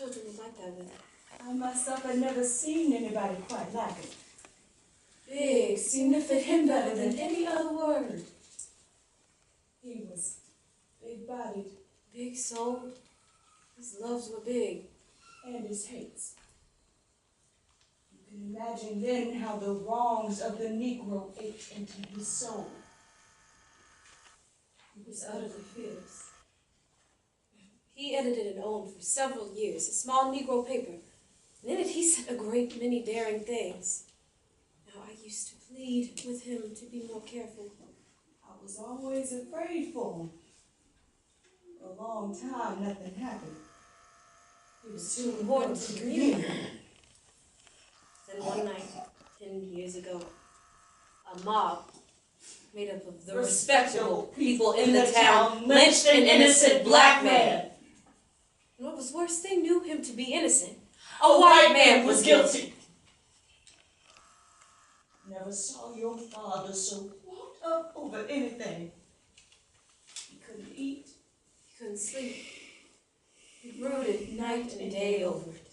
children were like that with it. I myself had never seen anybody quite like it. Big seemed to fit him better than any other word. He was big-bodied. Big-souled. His loves were big. And his hates. You can imagine then how the wrongs of the Negro ate into his soul. He was utterly fearless. He edited and owned for several years a small Negro paper. And in it he said a great many daring things. Now I used to plead with him to be more careful. I was always afraid for him. For a long time, nothing happened. He was too important to the community. Then one night, 10 years ago, a mob made up of the respectable people in the town lynched an innocent black man. And what was worse, they knew him to be innocent. A white man was guilty. Never saw your father so walked up over anything. He couldn't eat. He couldn't sleep. He brooded night and day over it.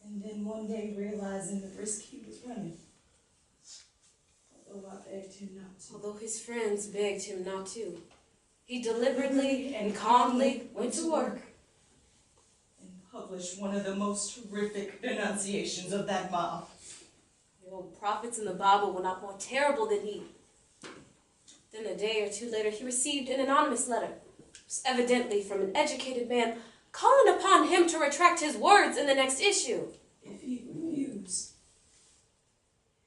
And then one day, realizing the risk he was running, although I begged him not to. Although his friends begged him not to, he deliberately and calmly went to work. And published one of the most horrific denunciations of that mob. The old prophets in the Bible were not more terrible than he. Then a day or two later, he received an anonymous letter. It was evidently from an educated man calling upon him to retract his words in the next issue. If he refused,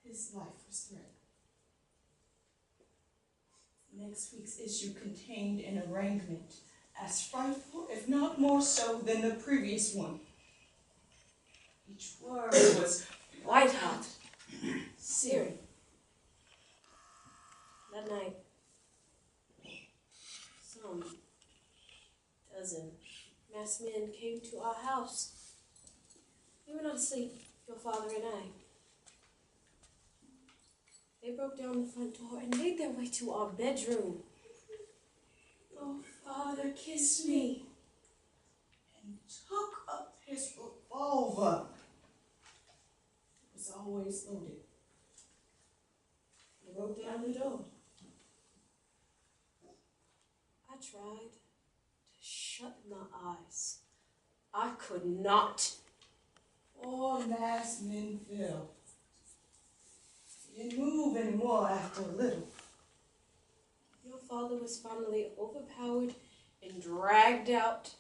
his life was threatened. Next week's issue contained an arraignment as frightful, if not more so, than the previous one. Each word was white hot, searing. That night, some dozen masked men came to our house. We were not asleep, your father and I. They broke down the front door and made their way to our bedroom. Your father kissed me and took up his revolver. It was always loaded. He broke down the door. I tried to shut my eyes. I could not. All masked men fell. He didn't move anymore after a little. Your father was finally overpowered and dragged out.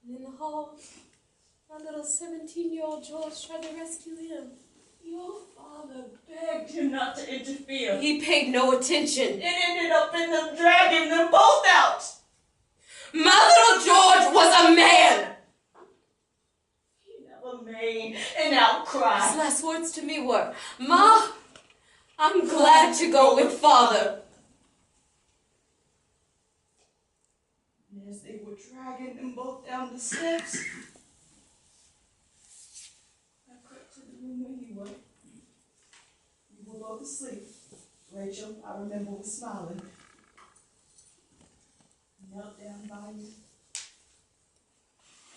And in the hall, my little 17-year-old George tried to rescue him. Your father begged him not to interfere. He paid no attention. It ended up in them dragging them both out. My little George was a man. He never made an outcry. His last words to me were, Ma, I'm glad to go with Father. And as they were dragging them both down the steps, I crept to the room where you were. You were both asleep. Rachel, I remember, was smiling. I knelt down by you.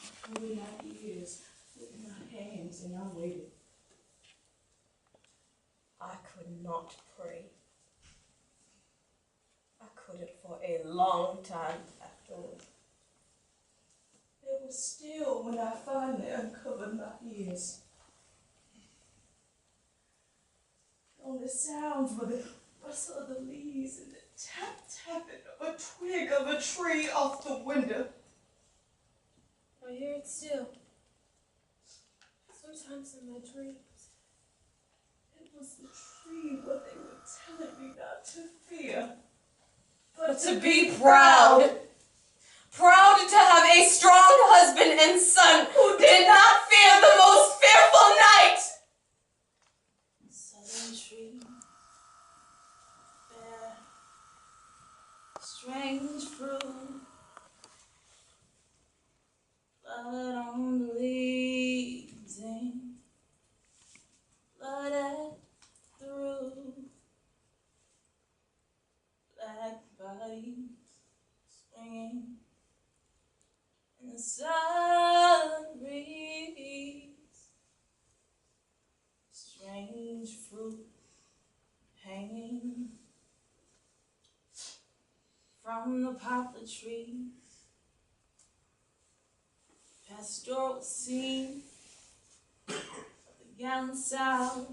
I covered my ears with my hands and I waited. I could not pray. I couldn't for a long time afterwards. It was still when I finally uncovered my ears. The only sounds were the rustle of the leaves and the tap-tapping of a twig of a tree off the window. I hear it still. Sometimes in my dreams. It was the tree what they were telling me not to fear, But to be proud. Proud to have a strong husband and son who did not fear the most fearful night. Southern tree, bear, strange fruit, blood on the leaves and blood at the root, black bodies swinging the sun breeze, strange fruit hanging from the poplar trees, pastoral scene of the gallant south,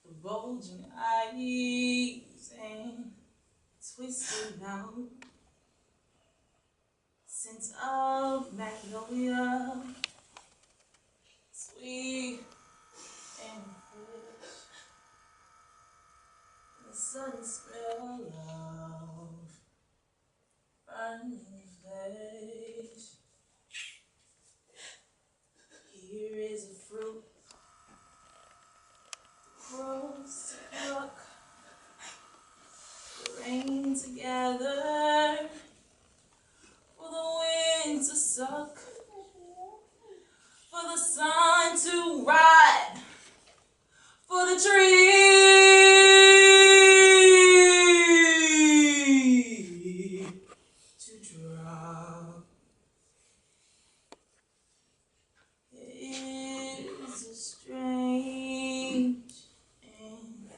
the bulging eyes and twisted mouth, scent of magnolia, sweet and fresh, the sudden smell of burning flesh. Here is a fruit the crows pluck, the rain to gather, for the wind to suck, for the sun to ride, for the tree to drop. It is a strange and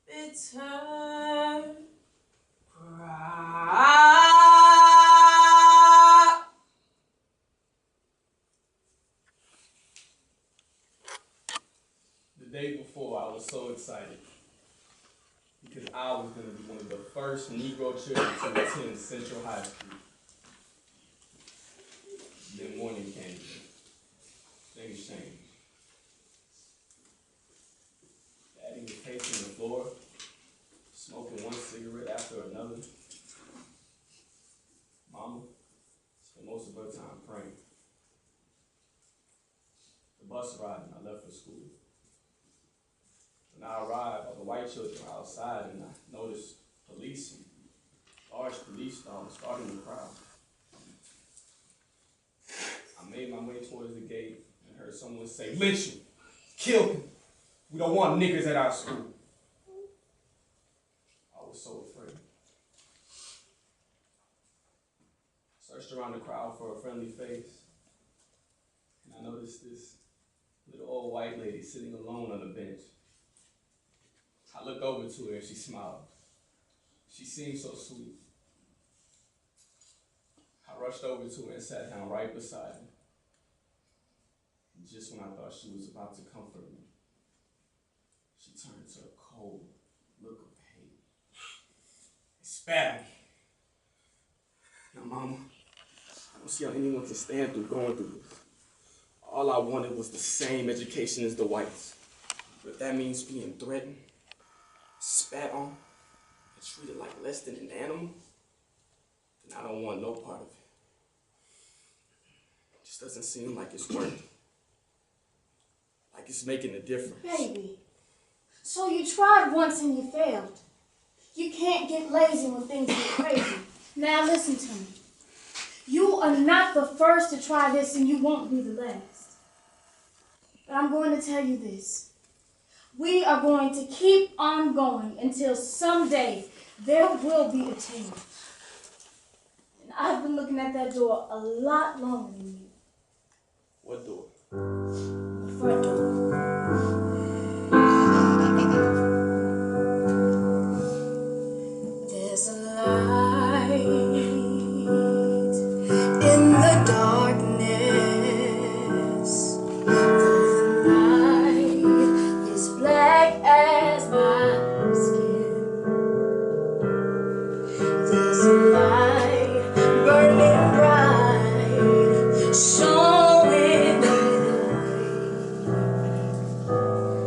bitter cry. The day before, I was so excited because I was going to be one of the first Negro children to attend Central High School. Then morning came. Things changed. Daddy was pacing the floor, smoking one cigarette after another. Mama spent most of her time praying. The bus ride and I left for school. When I arrived, all the white children were outside and I noticed police and large police dogs starting the crowd. I made my way towards the gate and heard someone say, "Lynch him, kill him. We don't want niggas at our school." I was so afraid. Searched around the crowd for a friendly face, and I noticed this little old white lady sitting alone on a bench. I looked over to her and she smiled. She seemed so sweet. I rushed over to her and sat down right beside her. And just when I thought she was about to comfort me, she turned to a cold look of hate and spat at me. Now, Mama, I don't see how anyone can stand through going through this. All I wanted was the same education as the whites. But if that means being threatened, spat on, and treated like less than an animal, then I don't want no part of it. It just doesn't seem like it's working. Like it's making a difference. Baby, so you tried once and you failed. You can't get lazy when things get crazy. Now listen to me. You are not the first to try this and you won't be the last. But I'm going to tell you this. We are going to keep on going until someday there will be a change. And I've been looking at that door a lot longer than you. What door? The front door. There's a light in the darkness. Black as my skin, there's a light burning bright, showing the light.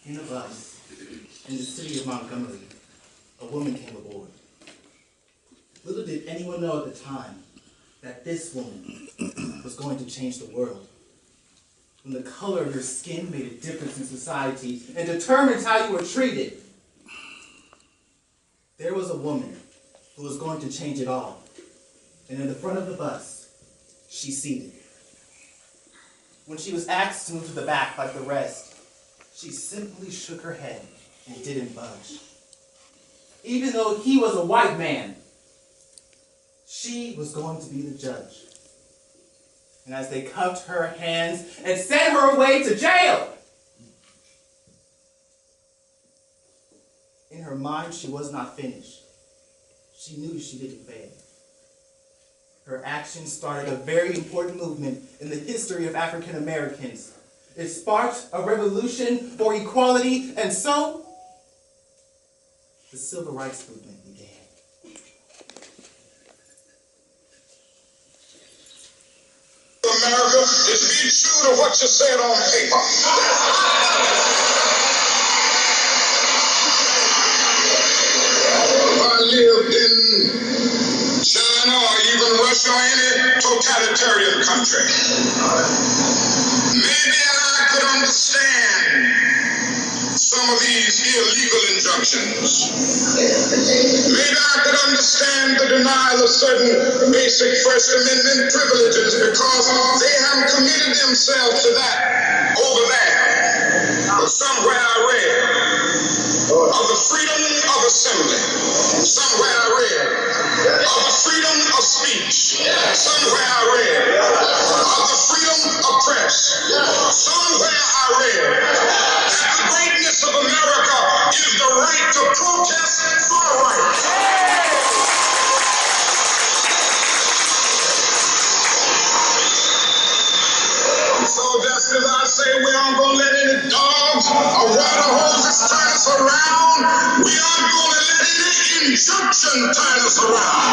In a bus, in the city of Montgomery, a woman came aboard. Little did anyone know at the time that this woman was going to change the world. When the color of your skin made a difference in society and determined how you were treated, there was a woman who was going to change it all. And in the front of the bus, she seated. When she was asked to move to the back like the rest, she simply shook her head and didn't budge. Even though he was a white man, she was going to be the judge. And as they cuffed her hands and sent her away to jail, in her mind, she was not finished. She knew she didn't fail. Her actions started a very important movement in the history of African Americans. It sparked a revolution for equality, and so the Civil Rights Movement began. America is be true to what you said on paper. If I lived in China or even Russia or any totalitarian country, maybe I could understand some of these illegal injunctions. Maybe I could understand the denial of certain basic First Amendment privileges because they haven't committed themselves to that over there. But somewhere I read of the freedom of assembly. Somewhere I read of the freedom of speech. Somewhere I read of the freedom of press. Somewhere I read that the greatness of America is the right to protest for rights. So just as I say we aren't going to let any dogs or water hoses turn us around, we aren't going to let any injunction turn us around.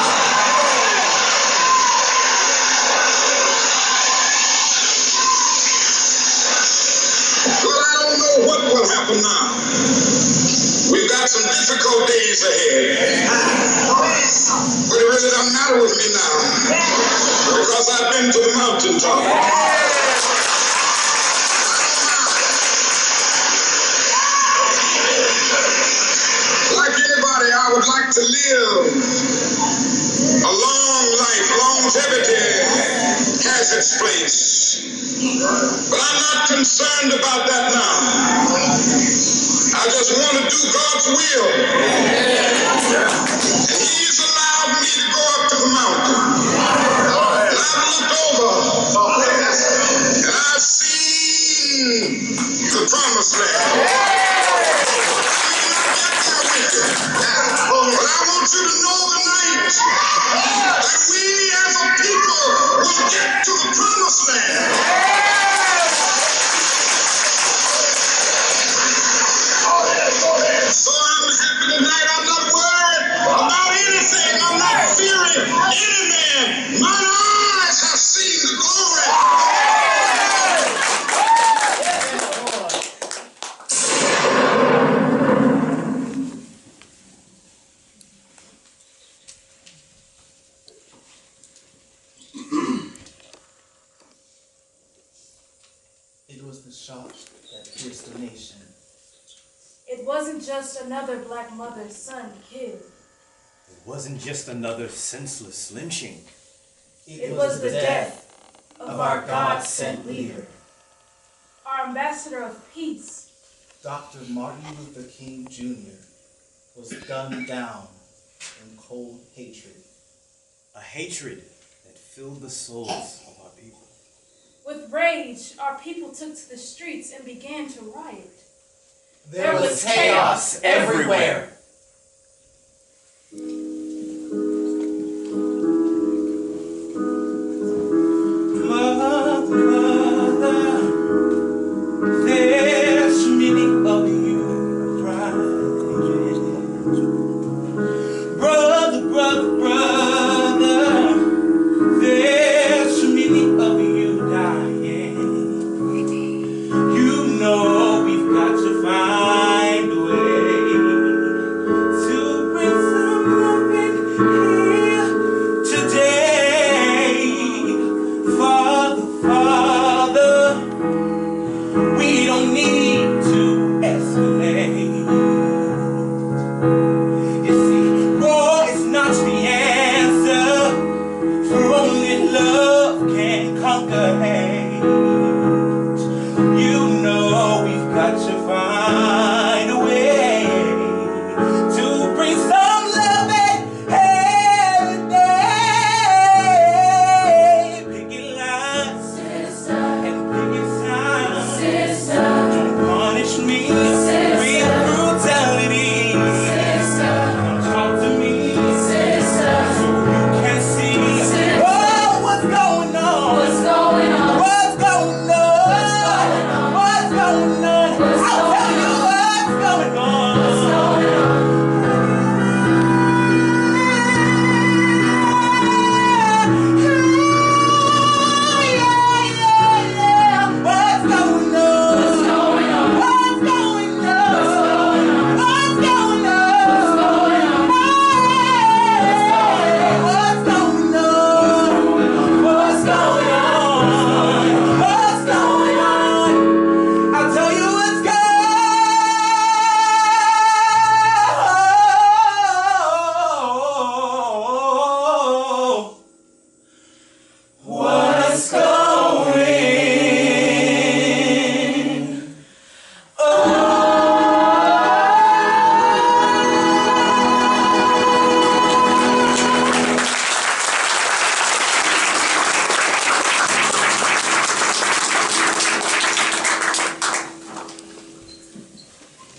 But I don't know what will happen now. We've got some difficult days ahead. But it really doesn't matter with me now, because I've been to the mountaintop. Like anybody, I would like to live a long life. Longevity has its place. But I'm not concerned about that now. I just want to do God's will. And He's allowed me to go up to the mountain. And I've looked over and I've seen the promised land. But I want you to know tonight that we as a people will get to the promised land. So I'm happy tonight. I'm not worried about anything. I'm not fearing any man. Mine eyes have seen the glory. It was the shock that pierced the nation. It wasn't just another black mother's son killed. It wasn't just another senseless lynching. It was the death of our God-sent leader, our ambassador of peace. Dr. Martin Luther King Jr. was gunned down in cold hatred. A hatred that filled the souls of our people. With rage, our people took to the streets and began to riot. There was chaos everywhere. Mother, there's many of you crying. Brother, there's many of you dying. You know we've got to find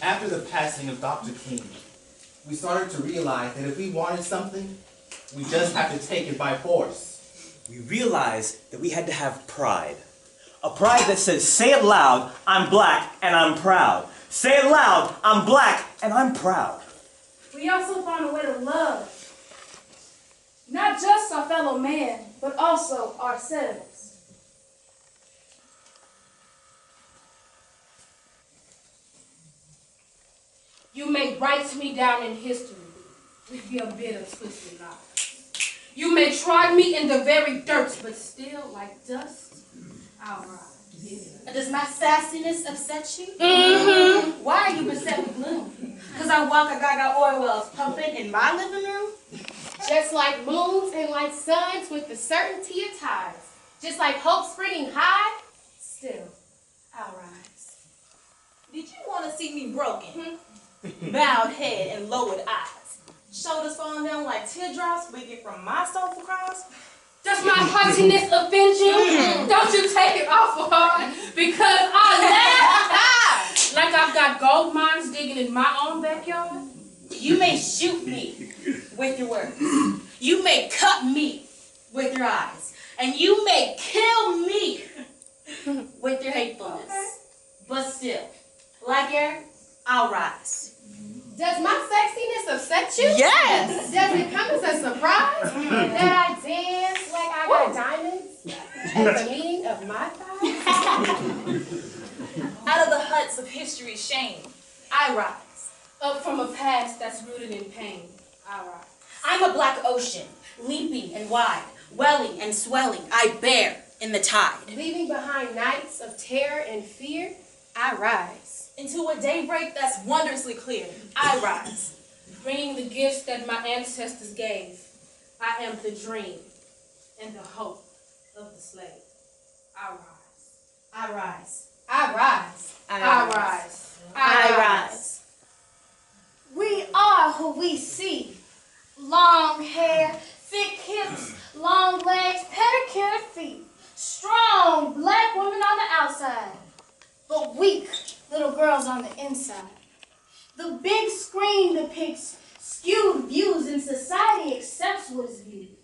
After the passing of Dr. King, we started to realize that if we wanted something, we just have to take it by force. We realized that we had to have pride. A pride that says, say it loud, I'm black and I'm proud. Say it loud, I'm black and I'm proud. We also found a way to love. Not just our fellow man, but also ourselves. You may write me down in history with your bitter, twisted lies. You may trod me in the very dirt, but still, like dust, I'll rise. Does my sassiness upset you? Mm-hmm. Why are you beset with gloom? Because I walk a gaga oil wells pumping in my living room? Just like moons and like suns with the certainty of tides. Just like hope springing high, still, I'll rise. Did you want to see me broken? Bowed head and lowered eyes. Shoulders falling down like teardrops we get from my soulful cries? Does my haughtiness offend you? Don't you take it awful hard, because I laugh like I've got gold mines digging in my own backyard. You may shoot me with your words. You may cut me with your eyes. And you may kill me with your hatefulness. But still, like air, I'll rise. Does my sexiness upset you? Yes! Does it come as a surprise that I dance like I got diamonds at the meeting of my thighs? Out of the huts of history's shame, I rise. Up from a past that's rooted in pain, I rise. I'm a black ocean, leaping and wide, welling and swelling, I bear in the tide. Leaving behind nights of terror and fear, I rise. Into a daybreak that's wondrously clear, I rise. Bringing the gifts that my ancestors gave, I am the dream and the hope of the slave. I rise. I rise. I rise. I I rise. rise. I rise. We are who we see. Long hair, thick hips, long legs, pedicured feet. Strong black women on the outside, but weak little girls on the inside. The big screen depicts skewed views and society accepts what is viewed.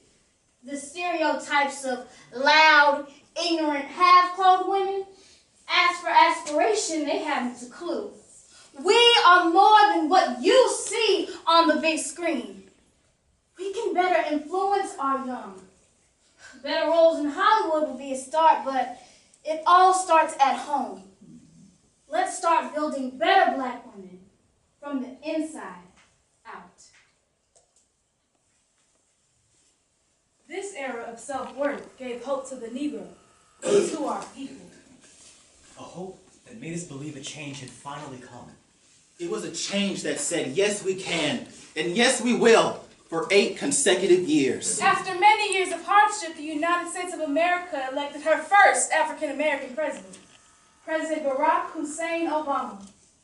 The stereotypes of loud, ignorant, half-clothed women. As for aspiration, they haven't a clue. We are more than what you see on the big screen. We can better influence our young. Better roles in Hollywood will be a start, but it all starts at home. Let's start building better black women from the inside out. This era of self-worth gave hope to the Negro and to our people. A hope that made us believe a change had finally come. It was a change that said, yes, we can, and yes, we will, for 8 consecutive years. After many years of hardship, the United States of America elected her first African-American president, President Barack Hussein Obama.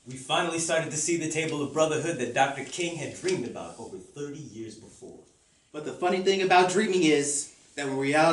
We finally started to see the table of brotherhood that Dr. King had dreamed about over 30 years before. But the funny thing about dreaming is that when reality